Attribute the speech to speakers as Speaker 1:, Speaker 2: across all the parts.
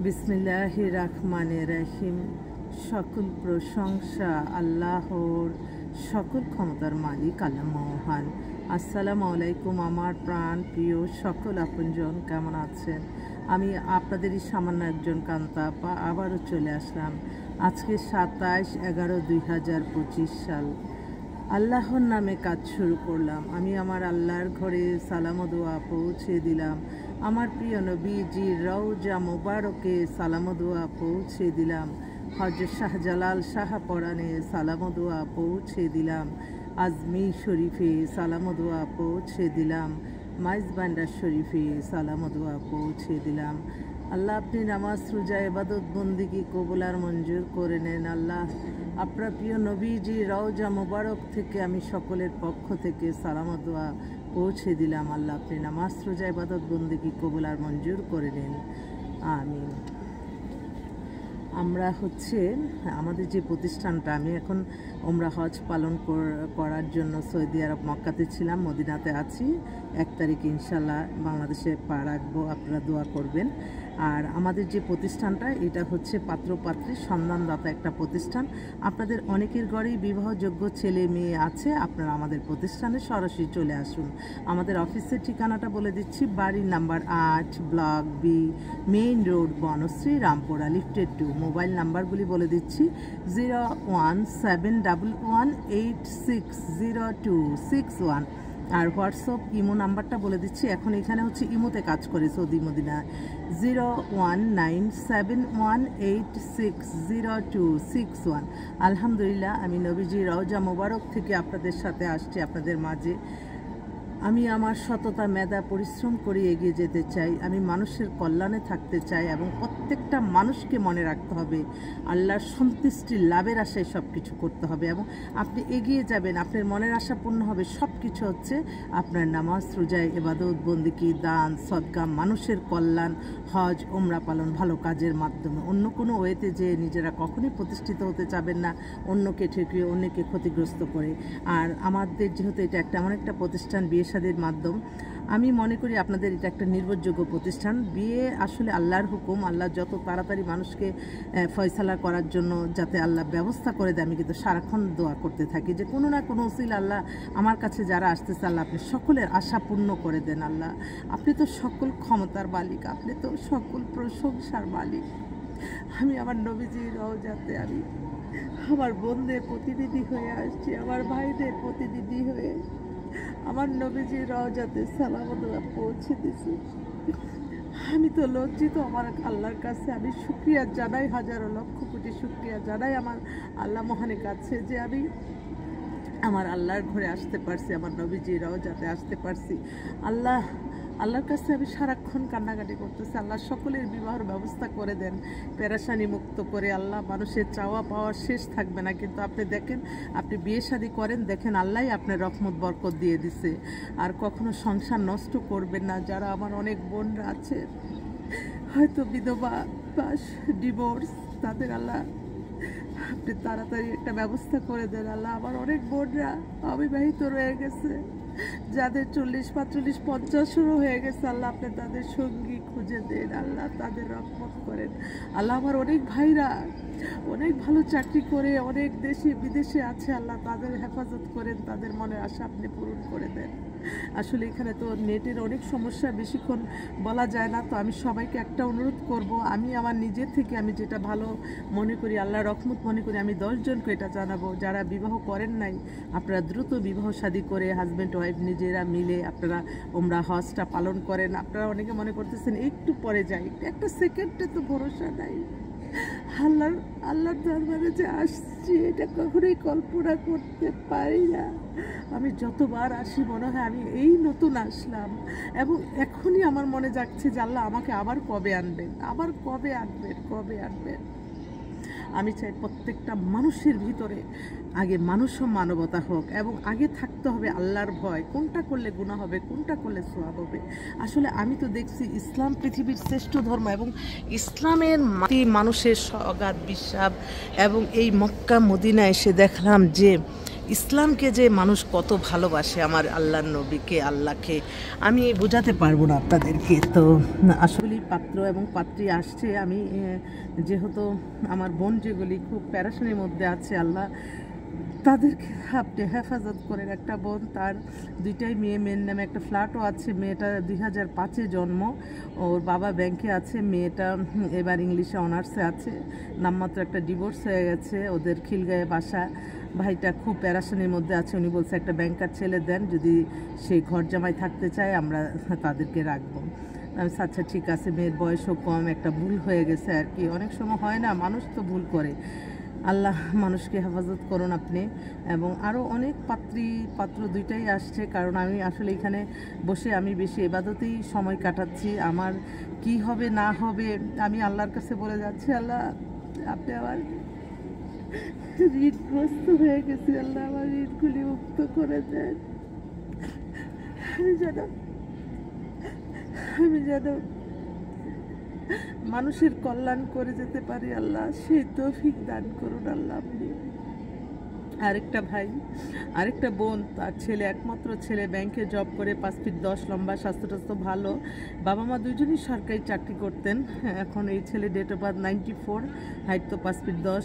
Speaker 1: বিসমিল্লাহির রহমানির রহিম। সকল প্রশংসা আল্লাহর, সকল ক্ষমতার মালিক আল্লাহ মহান। আসসালামু আলাইকুম আমার প্রাণ প্রিয় সকল আপনজন, কেমন আছেন? আমি আপনাদেরই সামান্য একজন কান্তা আপা আবারও চলে আসলাম। আজকে 27/11/2025 সাল। আল্লাহর নামে কাজ শুরু করলাম। আমি আমার আল্লাহর ঘরে সালাম ও দোয়া পৌঁছে দিলাম। আমার প্রিয় নবীজি রওজা মোবারকে সালাম ও দোয়া পৌঁছে দিলাম। হযরত শাহজালাল শাহপরানে সালাম ও দোয়া পৌঁছে দিলাম। আজমির শরীফে সালাম ও দোয়া পৌঁছে দিলাম। মাইজবান্ডার শরীফে সালাম ও দোয়া পৌঁছে দিলাম। আল্লাহ, আপনি নামাজ রোজা ইবাদত বন্দিগি কবুল আর মঞ্জুর করে নেন। আল্লাহ, আপনার প্রিয় নবীজি রওজা মোবারক থেকে আমি সকলের পক্ষ থেকে সালাম ও দোয়া পৌঁছে দিলাম। আল্লাহ, আপনি নামাজ রোজা ইবাদত বন্দিগি কবুল আর মঞ্জুর করে নেন, আমিন। আমরা আমাদের যে প্রতিষ্ঠানটা, আমি এখন ওমরা হজ পালন করার জন্য সৌদি আরব মক্কাতে ছিলাম, মদিনাতে আছি। 1 তারিখ ইনশাল্লাহ বাংলাদেশে পা রাখবো, আপনারা দোয়া করবেন। আর আমাদের যে প্রতিষ্ঠানটা, এটা হচ্ছে পাত্রপাত্রীর সন্ধানদাতা একটা প্রতিষ্ঠান। আপনাদের অনেকের ঘরেই বিবাহযোগ্য ছেলে মেয়ে আছে, আপনারা আমাদের প্রতিষ্ঠানে সরাসরি চলে আসুন। আমাদের অফিসের ঠিকানাটা বলে দিচ্ছি। বাড়ির number 8, block B, main road, Banasree, Rampura, লিফটেড 2। মোবাইল নাম্বারগুলি বলে দিচ্ছি: 01711860261। আর হোয়াটসঅ্যাপ ইমো নাম্বারটা বলে দিচ্ছি। এখন এখানে ইমোতে কাজ করে সৌদি মদিনা। 01971860261। আলহামদুলিল্লাহ, আমি নবীজি রওজা মোবারক থেকে আপনাদের সাথে আসছি, আপনাদের মাঝে। আমি আমার সততা, মেধা, পরিশ্রম করে এগিয়ে যেতে চাই। আমি মানুষের কল্যাণে থাকতে চাই এবং প্রত্যেকটা মানুষকে মনে রাখতে হবে আল্লাহর সন্তুষ্টি লাভের আশায় সব কিছু করতে হবে, এবং আপনি এগিয়ে যাবেন, আপনার মনের আশা পূর্ণ হবে। সব কিছু আপনার নামাজ রোজা ইবাদত বন্দেগী, দান সদকা, মানুষের কল্যাণ, হজ ওমরা পালন, ভালো কাজের মাধ্যমে। অন্য কোনো ওয়েতে যে নিজেরা কখনোই প্রতিষ্ঠিত হতে চাবেন না, অন্যকে ঠেকিয়ে অন্যকে ক্ষতিগ্রস্ত করে। আর আমাদের যেহেতু এটা এমন একটা প্রতিষ্ঠান, বিয়ে শাদীর মাধ্যম, আমি মনে করি আপনাদের এটা একটা নির্ভরযোগ্য প্রতিষ্ঠান। বিয়ে আসলে আল্লাহর হুকুম। আল্লাহ যত তাড়াতাড়ি মানুষকে ফয়সালা করার জন্য যাতে আল্লাহ ব্যবস্থা করে দেয়, আমি কিন্তু সারাক্ষণ দোয়া করতে থাকি যে কোনো না কোনো উসিলা আল্লাহ আমার কাছে যারা আসতেছে, আল্লাহ আপনি সকলের আশা পূর্ণ করে দেন। আল্লাহ, আপনি তো সকল ক্ষমতার মালিক, আপনি তো সকল প্রশংসার মালিক। আমি আমার নবীজির রওজাতে আমি আমার বোনদের প্রতিনিধি হয়ে আসছি, আমার ভাইদের প্রতিনিধি হয়ে আমার নবীজির রওজাতে সালাম ও দোয়া পৌঁছে দিছি। আমি তো লজ্জিত আমার আল্লাহর কাছে। আমি শুকরিয়া জানাই, হাজারো লক্ষ কোটি শুকরিয়া জানাই আমার আল্লাহ মহানের কাছে যে আমি আমার আল্লাহর ঘরে আসতে পারছি, আমার নবীজির রওজাতে আসতে পারছি। আল্লাহর কাছে আমি সারাক্ষণ কান্নাকাটি করতেছি। আল্লাহ সকলের বিবাহের ব্যবস্থা করে দেন, পেরেশানি মুক্ত করে। আল্লাহ, মানুষের চাওয়া পাওয়ার শেষ থাকবে না, কিন্তু আপনি দেখেন, আপনি বিয়ে শাদী করেন, দেখেন আল্লাহই আপনার রহমত বরকত দিয়ে দিছে। আর কখনো সংসার নষ্ট করবেন না। যারা আমার অনেক বোনরা আছে হয়তো বিধবা বা ডিভোর্স, তাদের আল্লাহ আপনি তাড়াতাড়ি একটা ব্যবস্থা করে দেন। আল্লাহ, আমার অনেক বোনরা অবিবাহিত রয়ে গেছে, যাদের 40, 45, 50 হয়ে গেছে, আল্লাহ আপনি তাদের সঙ্গী খুঁজে দেন। আল্লাহ, তাদের রহমত করেন। আল্লাহ, আমার অনেক ভাইরা অনেক ভালো চাকরি করে অনেক দেশে বিদেশে আছে, আল্লাহ তাদের হেফাজত করেন, তাদের মনের আশা আপনি পূরণ করে দেন। আসলে এখানে তো নেটের অনেক সমস্যা, বেশিক্ষণ বলা যায় না। তো আমি সবাইকে একটা অনুরোধ করব, আমি আমার নিজের থেকে আমি যেটা ভালো মনে করি, আল্লাহ রহমত মনে করি, আমি 10 জনকে এটা জানাবো। যারা বিবাহ করেন নাই, আপনারা দ্রুত বিবাহ শাদী করে হাজব্যান্ড ওয়াইফ নিজেরা মিলে আপনারা ওমরা হজটা পালন করেন। আপনারা অনেকে মনে করতেছেন একটু পরে যাই, একটা সেকেন্ডে তো ভরসা নাই। আল্লাহর দরবারে যে আসছি, এটা কখনোই কল্পনা করতে পারি না। আমি যতবার আসি মনে হয় আমি এই নতুন আসলাম, এবং এখনই আমার মনে যাচ্ছে যে আল্লাহ আমাকে আবার কবে আনবেন, আবার কবে আনবেন। আমি চাই প্রত্যেকটা মানুষের ভিতরে আগে মানুষ ও মানবতা হোক, এবং আগে থাকতে হবে আল্লাহর ভয়। কোনটা করলে গুনাহ হবে, কোনটা করলে সওয়াব হবে। আসলে আমি তো দেখছি ইসলাম পৃথিবীর শ্রেষ্ঠ ধর্ম, এবং ইসলামের মানুষের অগাধ বিশ্বাস। এবং এই মক্কা মদিনা এসে দেখলাম যে ইসলামকে যে মানুষ কত ভালোবাসে, আমার আল্লাহর নবীকে, আল্লাহকে আমি বোঝাতে পারবো না আপনাদেরকে। তো আসলে পাত্র এবং পাত্রী আসছে। আমি যেহেতু আমার বোন যেগুলি খুব প্যারাশানির মধ্যে আছে, আল্লাহ তাদেরকে আপনি হেফাজত করেন। একটা বোন, তার দুইটাই মেয়ের নামে একটা ফ্ল্যাটও আছে। মেয়েটা 2005-এ জন্ম, ওর বাবা ব্যাংকে আছে। মেয়েটা এবার ইংলিশে অনার্সে আছে। নামমাত্র একটা ডিভোর্স হয়ে গেছে, ওদের খিলগাঁয়ে বাসা। ভাইটা খুব প্যারাশানির মধ্যে আছে। উনি বলছে একটা ব্যাংকার ছেলে দেন, যদি সে ঘর জামাই থাকতে চায় আমরা তাদেরকে রাখবো। আমি আচ্ছা ঠিক আছে, মেয়ের বয়সও কম, একটা ভুল হয়ে গেছে আর কি। অনেক সময় হয় না, মানুষ তো ভুল করে। আল্লাহ মানুষকে হেফাজত করুন আপনি। এবং আরও অনেক পাত্র দুইটাই আসছে, কারণ আমি আসলে এখানে বসে আমি বেশি ইবাদতেই সময় কাটাচ্ছি। আমার কি হবে না হবে আমি আল্লাহর কাছে বলে যাচ্ছি, আল্লাহ আপনি আমার ঋণগ্রস্ত হয়ে গেছি, আল্লাহ আমার ঋণগুলি মুক্ত করে দেন। আমি যেন মানুষের কল্যাণ করে যেতে পারি, আল্লাহ সেই তৌফিক দান করুন আল্লাহ আপনি। আরেকটা বোন, তার ছেলে, একমাত্র ছেলে, ব্যাংকে জব করে, 5 ফিট 10 লম্বা, স্বাস্থ্য ভালো। বাবা মা দুজনই সরকারি চাকরি করতেন। এখন এই ছেলে ডেট অফ বার্থ 94, হাইট তো 5 feet 10,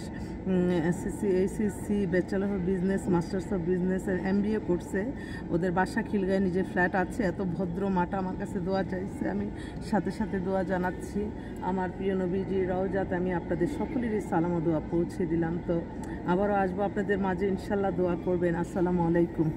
Speaker 1: HSC, bachelor of business, masters of business, MBA করছে। ওদের বাসা খিলগাঁয়ে, নিজের ফ্ল্যাট আছে। এত ভদ্র মাটা আমার কাছে দোয়া চাইছে, আমি সাথে সাথে দোয়া জানাচ্ছি। আমার প্রিয় নবীজির রওজাতে আমি আপনাদের সকলেরই সালাম ও দোয়া পৌঁছে দিলাম। তো আবারও আসবো আপনাদের মাঝে, ইনশাল্লাহ দোয়া করবেন। আসসালামু আলাইকুম।